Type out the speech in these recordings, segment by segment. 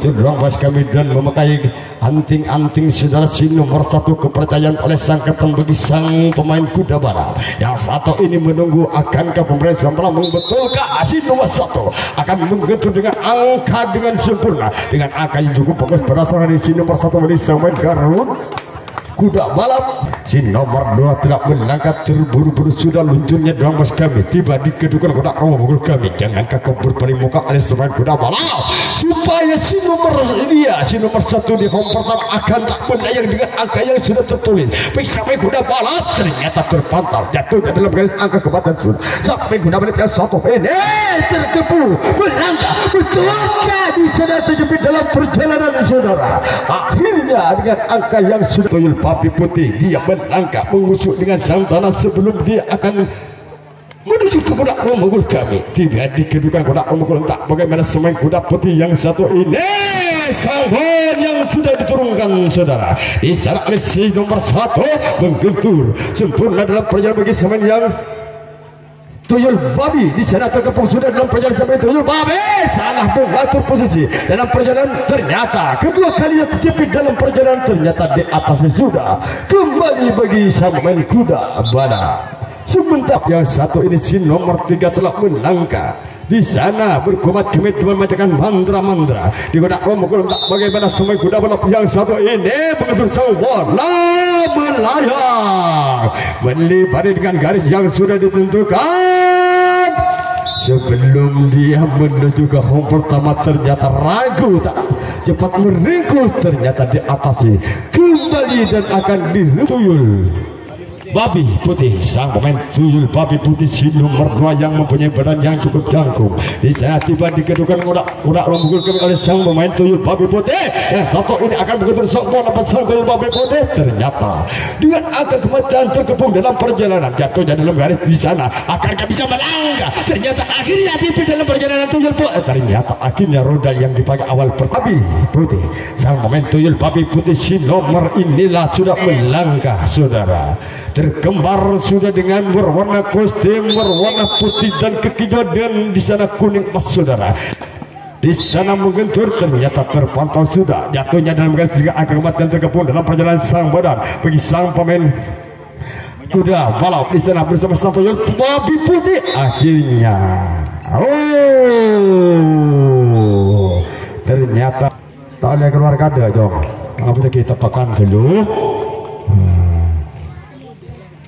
cenderung pas kami dan memakai anting-anting saudara si nomor 1 kepercayaan oleh sang kapten bagi sang pemain kuda balap. Yang satu ini menunggu akankah pemerintah Malang betulkah si nomor 1 akan menggentur dengan angka dengan sempurna, dengan angka yang cukup bagus berdasarkan dari si nomor 1 bagi sang pemain Garut kuda balap. Si nomor 2 telah melangkah terburu-buru sudah luncurnya doang bos kami tiba di kedudukan kuda rombongan kami. Jangankah kau berpaling muka oleh semain kuda balap supaya si nomor ini ya si nomor 1 di home pertama akan tak berdayang dengan angka yang sudah tertulis. Baik sampai kuda balap ternyata terpantau jatuh dalam garis angka kebatan sudah sampai kuda balap yang 1 ini terkepu melangkah betulkah di sana terjepit dalam perjalanan saudara. Akhirnya dengan angka yang sudah tuyul Papi Putih dia melangkah mengusuk dengan sang tanah sebelum dia akan menuju ke kuda rombongan kami. Tiba di kedudukan kuda rombongan tak bagaimana semain kuda putih yang satu ini sahur yang sudah diturunkan saudara. Di sana si nomor 1 menggentur sempurna dalam perjalanan bagi semain yang tuyul babi. Di sana terkepung sudah dalam perjalanan sampai tuyul babi salah mengatur posisi dalam perjalanan. Ternyata kedua kalinya terjepit dalam perjalanan. Ternyata di atasnya sudah kembali bagi sang pemain kuda balap. Sementara yang satu ini si nomor 3 telah melangkah di sana berkumat kemit membacakan mantra-mantra di kuda rombongan tak bagaimana semua kuda balap yang satu ini begitu sang bola melayang melibari dengan garis yang sudah ditentukan. Sebelum dia menuju ke home pertama ternyata ragu tak cepat meringkus ternyata diatasi kembali dan akan dituyul Babi Putih. Sang pemain tuyul Babi Putih si nomor 2 yang mempunyai badan yang cukup jangkung. Di sana tiba di kedudukan udah rombongan kami oleh sang pemain tuyul Babi Putih. Yang satu ini akan begitu sok dapat sang tuyul Babi Putih. Ternyata dengan angka kematian terkepung dalam perjalanan jatuhnya dalam garis di sana akankah bisa melangkah. Ternyata akhirnya tiba dalam perjalanan tuyul Putih. Ternyata akhirnya roda yang dipakai awal Babi Putih. Sang pemain tuyul Babi Putih si nomor inilah sudah melangkah saudara. Tergambar sudah dengan berwarna kostum berwarna putih dan kekijauan dan di sana kuning emas saudara. Di sana menggentur ternyata terpantau sudah jatuhnya dalam garis tiga angka kematian terkepung dalam perjalanan sang badan bagi sang pemain kuda balap di sana bersama sang tuyul Babi Putih. Akhirnya ternyata tak boleh keluar kada jom. Apa kita tekan dulu.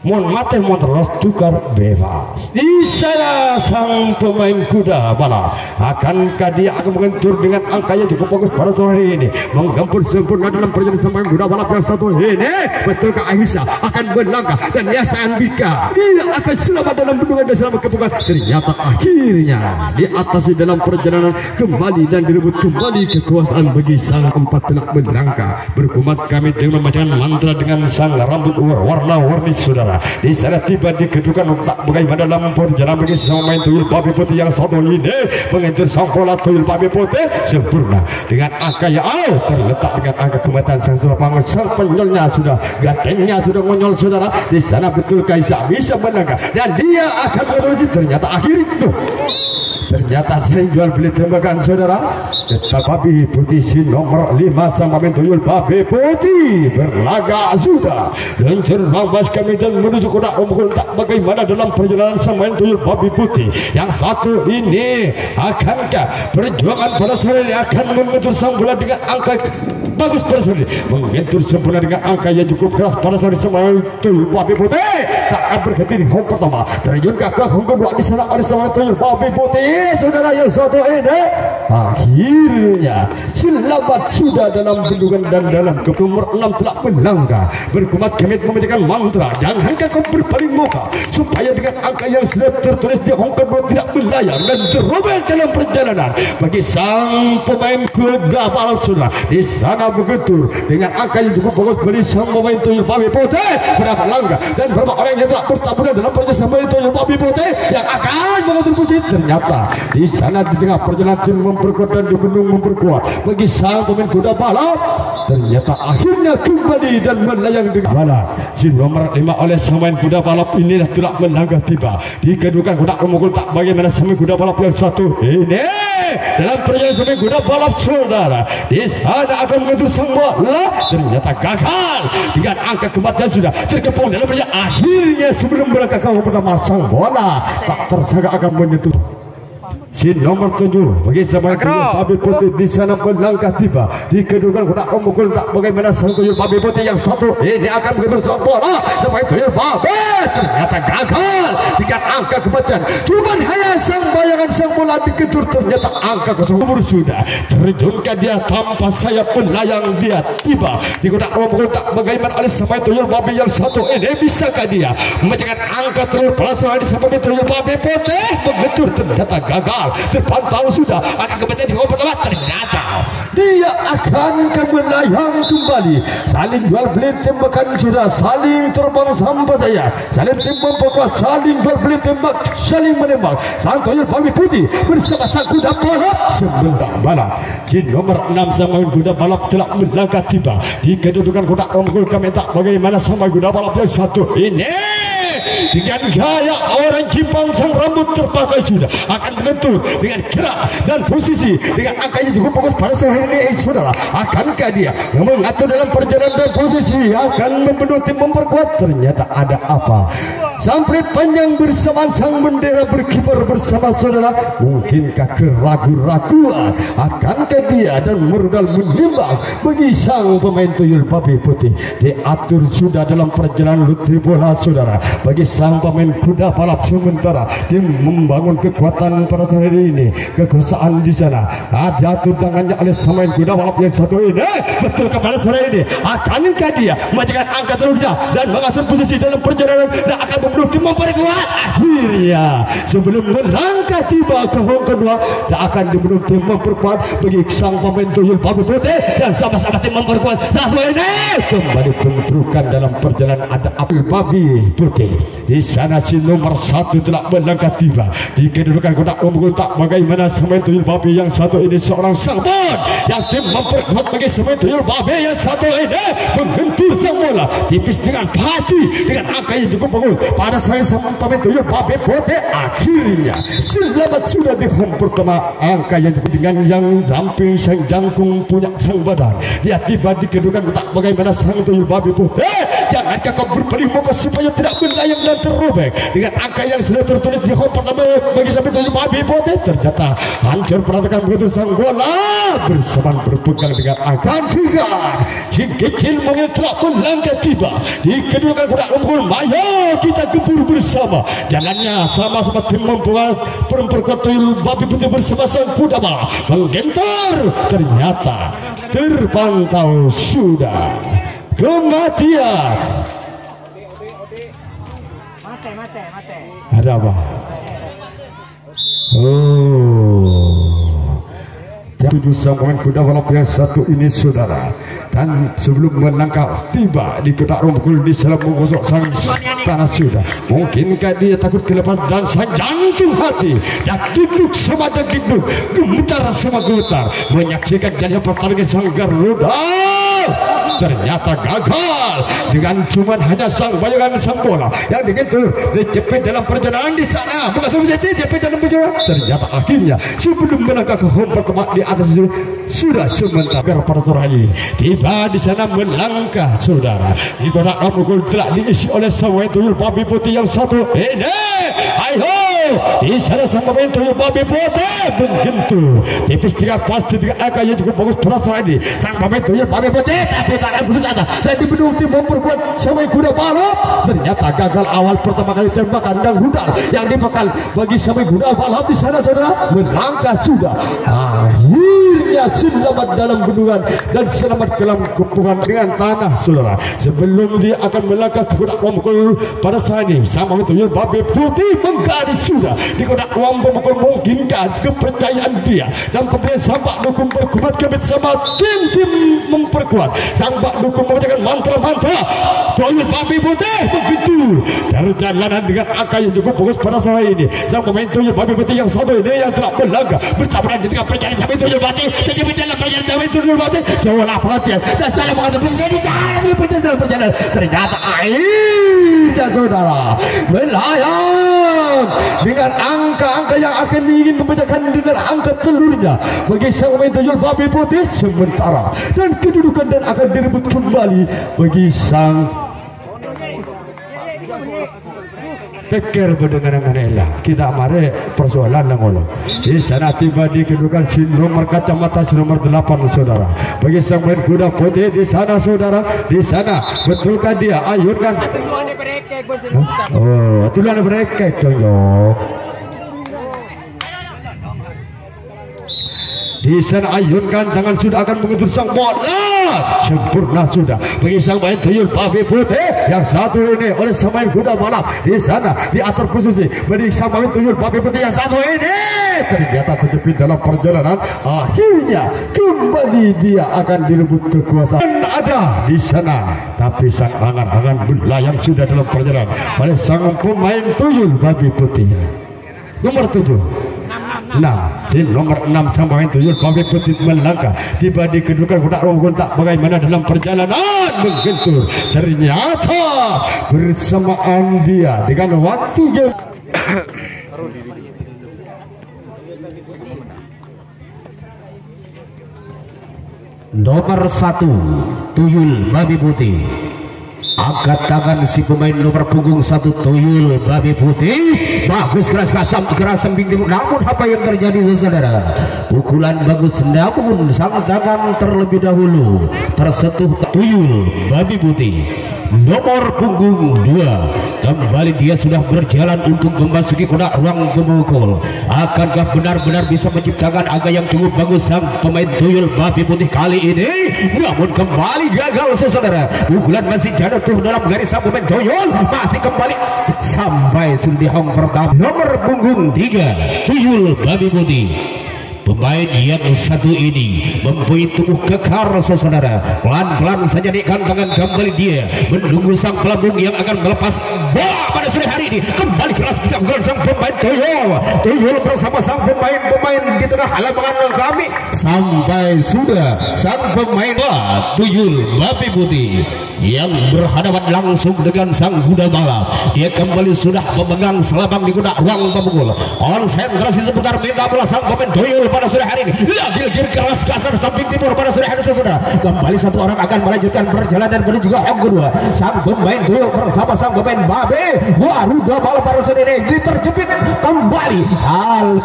Mohon mati mohon terus tukar bebas. Di sana sang pemain kuda balap akankah dia akan mengentur dengan angka yang cukup bagus pada sore ini menggempur sempurna dalam perjalanan sang pemain kuda balap yang satu ini. Betulkah Aisyah akan berlangkah dan Yasa Andika dia akan selamat dalam bendungan dan selamat kepungan. Ternyata akhirnya di atas dalam perjalanan kembali dan direbut kembali kekuasaan bagi sang 4 telah berlangkah berkumat kami dengan membacakan mantra dengan sang rambut warna-warni saudara. Di sana tiba di kedudukan tak bagaimana dalam perjalanan bagi sang main tuyul Babi Putih yang satu ini mengejar sang bola tuyul Babi Putih sempurna dengan angka yang terletak dengan angka kematian sang serapang sang penyolnya sudah gatengnya sudah monyol saudara. Di sana betul Kaisa bisa melangkah dan dia akan menerusi ternyata akhirnya ternyata sering jual beli tembakan saudara. Babi Putih si nomor 5 sang pemain tuyul Babi Putih berlaga sudah dan cerbas kami dan menuju kuda rombongan tak bagaimana dalam perjalanan sang pemain tuyul Babi Putih yang satu ini. Akankah perjuangan pada sore ini akan mengejar sang bola dengan angka bagus pada sore mengentur sempurna dengan angka yang cukup keras pada sore sang pemain tuyul Babi Putih tak akan berhenti di home pertama terjunkah ke home kedua di sana ada sang pemain tuyul Babi Putih saudara yang satu ini. Akhirnya selamat sudah dalam bendungan dan dalam ke nomor 6 telah melangkah berkumat kemit membacakan mantra jangankah kau berpaling muka supaya dengan angka yang sudah tertulis di home kedua tidak melayang dan terobek dalam perjalanan bagi sang pemain kuda balap saudara. Di sana bergentur dengan angka yang cukup bagus bagi sang pemain tuyul Babi Putih. Berapa langkah dan berapa orang yang telah bertaburan dalam perjalanan sang pemain tuyul Babi Putih yang akan mengatur kunci. Ternyata Di sana di tengah perjalanan tim memperkuat dan di gunung memperkuat bagi sang pemain kuda balap. Ternyata akhirnya kembali dan melayang dengan balap. Si nomor 5 oleh sang pemain kuda balap inilah telah melangkah tiba di kedudukan kuda memukul tak bagaimana sang kuda balap yang satu ini dalam perjalanan sang kuda balap saudara. Di sana akan menyentuh sang bola, ternyata gagal dengan angka kematian sudah terkepung dalam perjalanan. Akhirnya sebelum berangkat ke pertama sang bola tak tersangka akan menyentuh si nomor 7 bagi sama Babi Putih. Di sana melangkah tiba di kedudukan kuda memukul tak bagaimana sang tuyul Babi Putih yang satu ini akan menyentuh sang bola sampai tuyul Babi ternyata gagal dengan angka kematian. Cuman hanya sang bayangan sang bola dikejar, ternyata angka kosong sudah terjunkan dia tanpa sayap melayang. Dia tiba di kuda memukul tak bagaimana oleh sampai tuyul Babi yang satu ini. Bisakah dia memecahkan angka telur pelajaran di sampai tuyul Babi Putih mengecur, ternyata gagal. Terpantau sudah akan kembali di babak pertama, ternyata dia akan melayang kembali. Saling jual beli tembakan sudah, saling terbang sampai saya, saling timbang perkuat, saling jual beli tembak, saling menembak. Sang tuyul Babi Putih bersama sang kuda balap sebentar balap. Si nomor 6 sang kuda balap telah melangkah tiba di kedudukan kuda memukul. Kami tak bagaimana sama kuda balap yang satu ini dengan gaya orang Jepang, sang rambut terpakai sudah akan menentu dengan gerak dan posisi dengan angkanya cukup fokus pada sore ini. Saudara, akankah dia yang mengatur dalam perjalanan dan posisi akan membunuh tim memperkuat? Ternyata ada apa? Samprit panjang bersama sang bendera berkibar bersama saudara. Mungkinkah keraguan-raguan akankah dia dan merudal menimbang bagi sang pemain tuyul Babi Putih? Diatur sudah dalam perjalanan lutri bola saudara bagi sang pemain kuda balap. Sementara tim membangun kekuatan pada sore ini, kekuasaan di sana jatuh tangannya oleh pemain kuda balap yang satu ini. Betul kepada sore ini akankah dia memecahkan angka telurnya dan mengatur posisi dalam perjalanan dan akan membunuh tim memperkuat? Akhirnya sebelum melangkah tiba ke home kedua dan akan dibunuh tim memperkuat bagi sang pemain tuyul Babi Putih dan sama-sama tim memperkuat satu ini. Kembali bentrokan dalam perjalanan ada Abdul Babi Putih. Di sana si nomor 1 telah melangkah tiba di kedudukan kuda memukul tak bagaimana pemain tuyul Babi yang satu ini seorang sambon yang tim memperkuat bagi pemain tuyul Babi yang satu ini menghentur sang bola tipis dengan pasti dengan angka yang cukup bagus pada saya sama pemain tuyul Babi Putih. Akhirnya selamat sudah di home pertama, angka yang cukup dengan yang samping sang jangkung punya sang badan. Dia tiba di kedudukan tak bagaimana sang tuyul Babi Putih. Jangankah kau berpaling muka supaya tidak melayang dan terrobek dengan angka yang sudah tertulis di home pertama bagi sampai tuyul Babi Putih? Ternyata hancur perhatikan begitu sang bola bersamaan berpegang dengan angka 3. Si kecil mungil telah melangkah tiba di kedudukan kuda memukul. Ayo kita gempur bersama jalannya sama-sama tim memperkuat tuyul Babi Putih bersama sang kuda balap menggentar. Ternyata terpantau sudah kematian. Mate. Ada apa? Tujuh sang pemain kuda balap yang satu ini saudara, dan sebelum melangkah tiba di kotak romkul di dalam menggosok sang tanah sudah. Mungkinkah dia takut kelepas dan sang jantung hati dan duduk sama duduk gemetar sama gemetar menyaksikan jadinya pertandingan sang Garuda. Ternyata gagal dengan cuman hanya sang bayangan sang bola yang digentur dijepit dalam perjalanan di sana, bukan saja dijepit dalam perjalanan. Ternyata akhirnya sebelum melangkah ke home pertama di atas itu sudah sementara pada sore ini tiba di sana melangkah saudara di kotak memukul telah diisi oleh sang tuyul Babi Putih yang satu ini. Ayo di sana sang pemain tuyul Babi Putih menghentur tipis dengan pasti dengan angka yang cukup bagus pada sore ini. Sang pemain tuyul Babi Putih tapi tak akan putus asa dan dibunuh tim memperkuat sama kuda balap. Ternyata gagal awal pertama kali tembakan dan rudal yang dibekal bagi sama kuda balap di sana saudara melangkah sudah. Akhirnya selamat dalam gunungan dan selamat dalam kepungan dengan tanah saudara. Sebelum dia akan melangkah ke kuda memukul pada saat ini sama tuyul Babi Putih menggaris sudah di kotak ruang pemukul memungkinkan kepercayaan dia dan pemberian Sang Pak Dukun berkuat kebit sama tim memperkuat. Sang Pak Dukun membacakan mantra-mantra Tuyul Babi Putih begitu dari jalanan dengan angka yang cukup bagus pada sore ini. Sang pemain Tuyul Babi Putih yang satu ini yang telah melangkah bertabrakan di tengah perjalanan sampai Tuyul Babi terjadi dalam perjalanan sampai Tuyul Babi jauhlah perhatian dan salah mengatakan bisa di sana dalam perjalanan ternyata akhirnya saudara melayang dengan angka-angka yang akan ingin membacakan dengan angka telurnya bagi sang pemain Tuyul Babi Putih sementara dan kedudukan dan akan direbut kembali bagi sang pikir berdengar-dengar elah kita mari persoalan ngono. Di sana tiba di kedudukan si nomor kacamata si nomor 8 saudara bagi sang pemain kuda putih di sana saudara di sana betulkah dia ayunkan oh tulan mereka dong di sana ayunkan tangan sudah akan mengejar sang bola sempurna sudah bagi sang main Tuyul Babi Putih yang satu ini oleh sang main kuda balap di sana di atas posisi bagi sang main Tuyul Babi Putih yang satu ini ternyata terjepit dalam perjalanan akhirnya kembali dia akan direbut kekuasaan ada di sana tapi sang angan-angan belayang sudah dalam perjalanan oleh sang pemain Tuyul Babi Putih nomor 7 si nomor 6 sang pemain Tuyul Babi Putih melangkah tiba di kedudukan kuda ronggon tak bagaimana dalam perjalanan menggentur ternyata bersamaan dia dengan waktu yang nomor 1 Tuyul Babi Putih angkat tangan si pemain nomor punggung 1 Tuyul Babi Putih bagus keras sembing namun apa yang terjadi saudara pukulan bagus namun sang tangan terlebih dahulu tersentuh Tuyul Babi Putih nomor punggung 2 kembali dia sudah berjalan untuk memasuki kotak ruang pemukul akankah benar-benar bisa menciptakan angka yang cukup bagus sang pemain Tuyul Babi Putih kali ini namun kembali gagal saudara pukulan masih jatuh dalam garis sang pemain Tuyul masih kembali sampai sundihong pertama nomor punggung 3 Tuyul Babi Putih pemain yang satu ini mempunyai tubuh kekar saudara pelan-pelan saja naikkan tangan kembali dia menunggu sang pelambung yang akan melepas bola pada sore hari ini kembali keras dilakukan sang pemain Tuyul bersama sang pemain di tengah halaman kami sampai sudah sang pemain Tuyul Babi Putih yang berhadapan langsung dengan sang kuda balap dia kembali sudah memegang selabang di kuda ruang pemukul konsentrasi sebentar minta bola sang pemain Tuyul pada sore hari ini lagi keras kasar samping timur pada sore hari saudara kembali satu orang akan melanjutkan perjalanan menuju ke yang kedua sang pemain Tuyul bersama sang pemain Babe baru dua balap pada sore ini diterjepit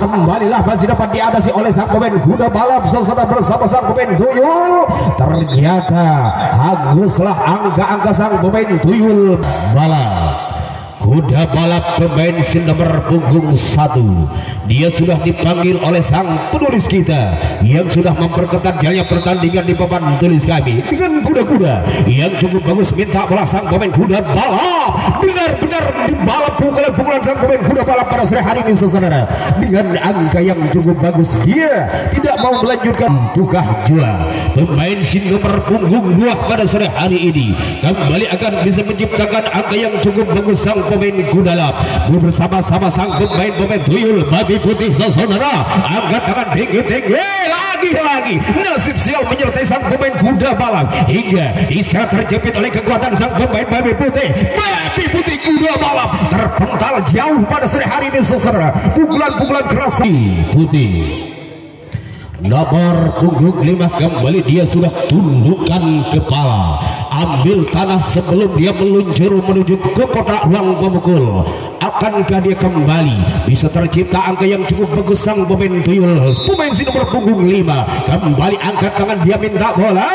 kembalilah masih dapat diatasi oleh sang pemain kuda balap saudara bersama sang pemain Tuyul ternyata hanguslah angka-angka sang pemain Tuyul balap kuda balap pemain si nomor punggung 1 dia sudah dipanggil oleh sang penulis kita yang sudah memperketat jalannya pertandingan di papan tulis kami dengan kuda-kuda yang cukup bagus minta bola sang pemain kuda balap benar-benar dibalap pukulan-pukulan sang pemain kuda balap pada sore hari ini saudara dengan angka yang cukup bagus dia tidak mau melanjutkan tukah jua pemain si nomor punggung 2 pada sore hari ini kembali akan bisa menciptakan angka yang cukup bagus sang pemain kuda balap bersama-sama sang pemain Tuyul Babi Putih saudara angkat tangan tinggi-tinggi lagi nasib sial menyertai sang pemain kuda balap hingga bisa terjepit oleh kekuatan sang pemain Babi Putih kuda balap terpental jauh pada sore hari ini saudara pukulan-pukulan keras Putih nomor punggung 5 kembali dia sudah tundukkan kepala ambil tanah sebelum dia meluncur menuju ke kotak ruang pemukul akankah dia kembali bisa tercipta angka yang cukup bagus sang pemain Tuyul pemain si nomor punggung 5 kembali angkat tangan dia minta bola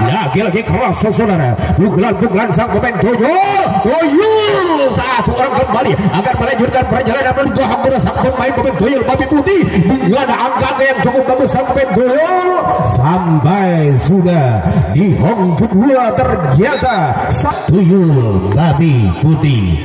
lagi-lagi keras saudara pukulan-pukulan sang pemain Tuyul satu orang kembali akan melanjutkan perjalanan menuju hampir sang pemain Tuyul Babi Putih dengan angka yang cukup bagus sang pemain Tuyul sampai sudah di hong kedua ternyata Tuyul Babi Putih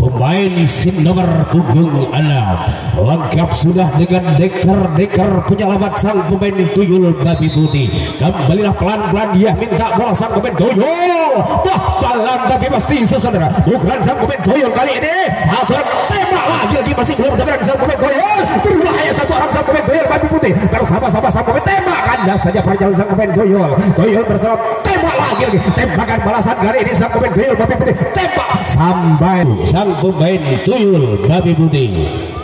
pemain sim nomor punggung 6 lengkap sudah dengan deker penyelamat sang pemain tuyul babi putih. Kembalilah pelan-pelan dia minta bola sang pemain tuyul. Wah, balang tapi pasti saudara. Bukan sang pemain tuyul kali ini. Atur tembak lagi masih belum bertemu sang pemain tuyul. Berbahaya satu orang sang pemain tuyul babi putih. Bersama-sama sang pemain tembak. Anda saja perjalanan sang pemain tuyul. Tuyul bersama tembak lagi. Tembakan balasan kali ini sang pemain tuyul babi putih. Tembak sampai sang pemain tuyul babi putih.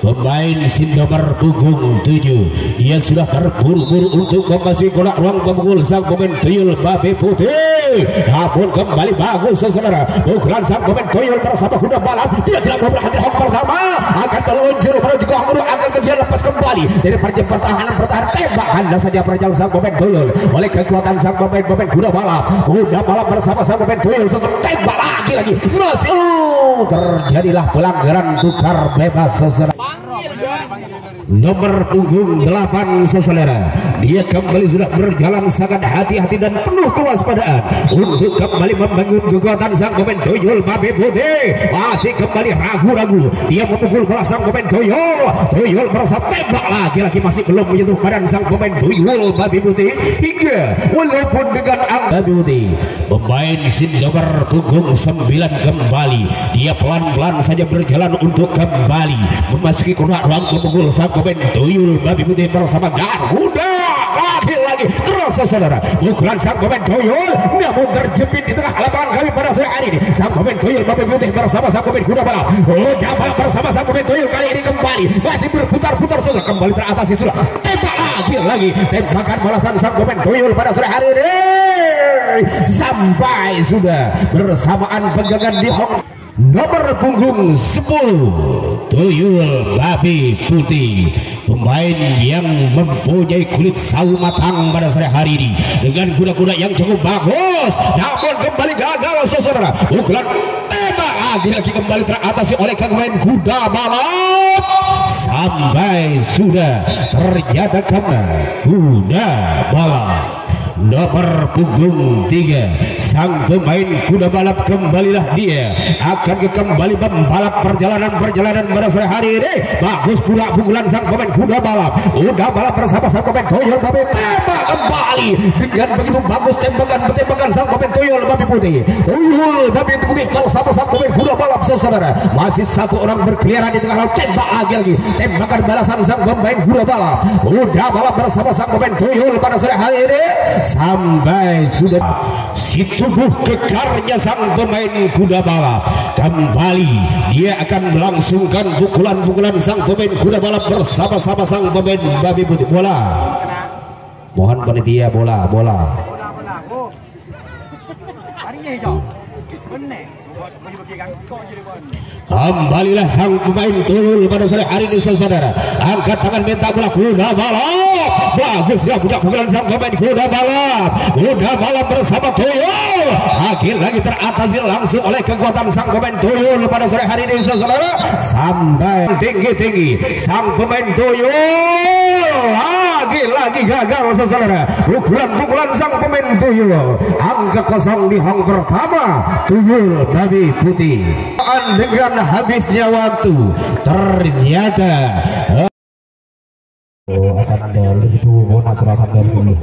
Pemain sim nomor punggung 7 dia sudah terburu-buru untuk memasuki kotak ruang pemukul sang pemain tuyul babi putih. Namun kembali bagus saudara. Pukulan sang pemain tuyul bersama kuda balap. Dia tidak mau berhenti hong pertama. Akan meluncur menuju ke hong akan kemudian lepas kembali dari pertahanan tembak. Anda saja perjalanan sang pemain tuyul oleh kekuatan sang pemain kuda balap. Kuda balap bersama sang pemain tuyul tembak lagi masih terjadilah pelanggaran tukar bebas saudara. Nomor punggung 8 saudara, dia kembali sudah berjalan sangat hati-hati dan penuh kewaspadaan untuk kembali membangun kekuatan sang pemain tuyul babi putih. Masih kembali ragu-ragu dia memukul bola sang pemain tuyul bersama tembak lagi masih belum menyentuh badan sang pemain tuyul babi putih hingga walaupun dengan babi putih. Pemain sim nomor punggung 9 kembali dia pelan-pelan saja berjalan untuk kembali memasuki kotak ruang pemukul sang pemain tuyul babi putih bersama Garuda. Lagi terus saudara, pukulan sang pemain tuyul namun terjepit di tengah lapangan kami pada sore hari ini. Sang pemain tuyul babi putih bersama sang pemain kuda balap. Kuda balap bersama sang pemain tuyul kali ini kembali masih berputar-putar saudara, kembali teratasi sudah. Tembak lagi tembakan balasan sang pemain tuyul pada sore hari ini sampai sudah bersamaan pegangan di hong. Nomor punggung 10 tuyul babi putih, pemain yang mempunyai kulit sawo matang pada sore hari ini dengan kuda-kuda yang cukup bagus. Namun kembali gagal saudara. Pukulan tembak lagi kembali teratasi oleh pemain kuda balap sampai sudah ternyata kuda balap. Nomor punggung 3 sang pemain kuda balap kembalilah dia akan kembali membalap perjalanan pada sore hari ini. Bagus pula pukulan sang pemain kuda balap bersama sang pemain tuyul babi tembak kembali dengan begitu bagus tembakan sang pemain tuyul babi putih bersama sang pemain kuda balap saudara. Masih satu orang berkeliaran di tengah laut. Tembak lagi tembakan balasan sang pemain kuda balap bersama sang pemain tuyul pada sore hari ini sampai sudah si tubuh kekarnya sang pemain kuda balap kembali dia akan melangsungkan pukulan sang pemain kuda balap bersama-sama sang pemain babi putih. Bola mohon panitia bola kembalilah sang pemain tuyul pada sore hari ini saudara. Angkat tangan minta bola kuda balap. Bagus dia punya pukulan sang pemain kuda balap bersama tuyul lagi teratasi langsung oleh kekuatan sang pemain tuyul pada sore hari ini saudara. Sampai tinggi sang pemain tuyul lagi gagal saudara. Pukulan sang pemain tuyul angka kosong di hong pertama tuyul babi putih. Dengan habisnya waktu ternyata asal itu bonus asal dulu.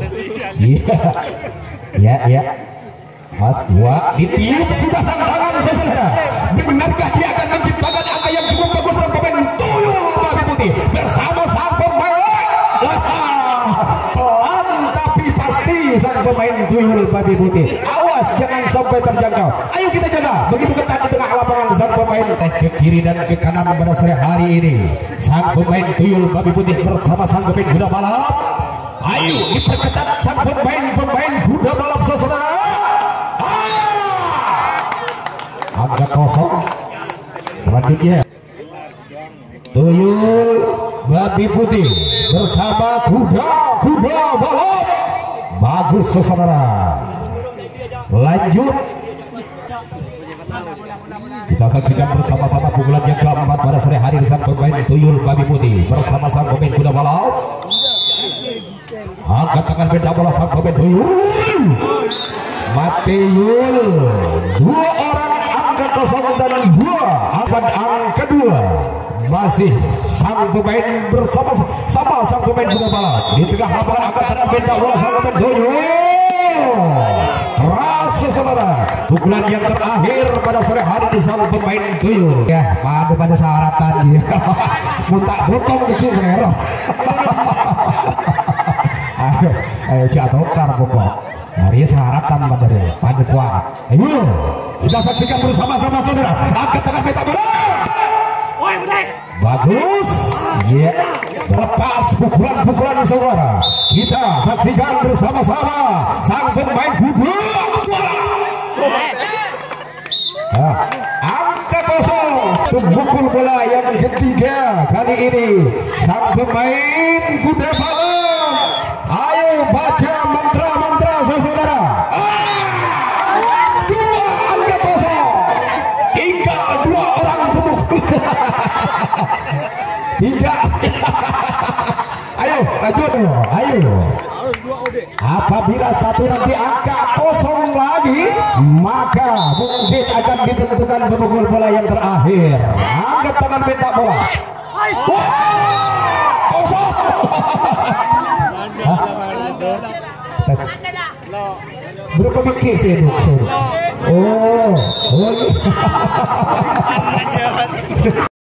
Iya Mas dua ditiup sudah sang tangan saudara. Benarkah dia akan menciptakan angka yang cukup bagus sang pemain tuyul babi putih bersama sang pemain pelan tapi pasti sang pemain tuyul babi putih. Awas jangan sampai terjangkau. Ayo kita jaga begitu ketat di tengah lapangan sang pemain ke kiri dan ke kanan pada sore hari ini. Sang pemain tuyul babi putih bersama sang pemain kuda balap. Ayo diperketat sang pemain kuda balap saudara. Agak kosong. Selanjutnya tuyul babi putih bersama kuda balap. Bagus saudara. Lanjut kita saksikan bersama-sama pukulan yang keempat pada sore hari sang pemain tuyul babi putih bersama sang pemain kuda balap. Angkat tangan beda bola sang pemain tuyul Mateul. Dua orang angkat dan 2 abad angka 2 masih sang pemain bersama-sama sang pemain bola balap di tengah lapangan angkat tangan benda bola sang pemain Doyo. Rasa saudara pukulan yang terakhir pada sore hari di sang pemain Doyo ya pada syaratan dia minta botong dikit merah. Ayo jatuhkan pokok dari syaratan pada kuat. Ayo kita saksikan bersama-sama saudara angkat tangan benda bola. Bagus, ya. Lepas pukulan-pukulan saudara. Kita saksikan bersama-sama sang pemain bola. Angka kosong untuk pukul bola yang ketiga kali ini sang pemain kuda balap. Ayo baca mantra-mantra saudara. 2 angka kosong. Tinggal 2 orang pemukul. 3. Ayo lanjut, ayo. Apabila satu nanti angka kosong lagi, maka mungkin akan ditentukan pemukul bola yang terakhir. Angkat tangan minta bola. Kosong. Berapa mikir sih? Oh.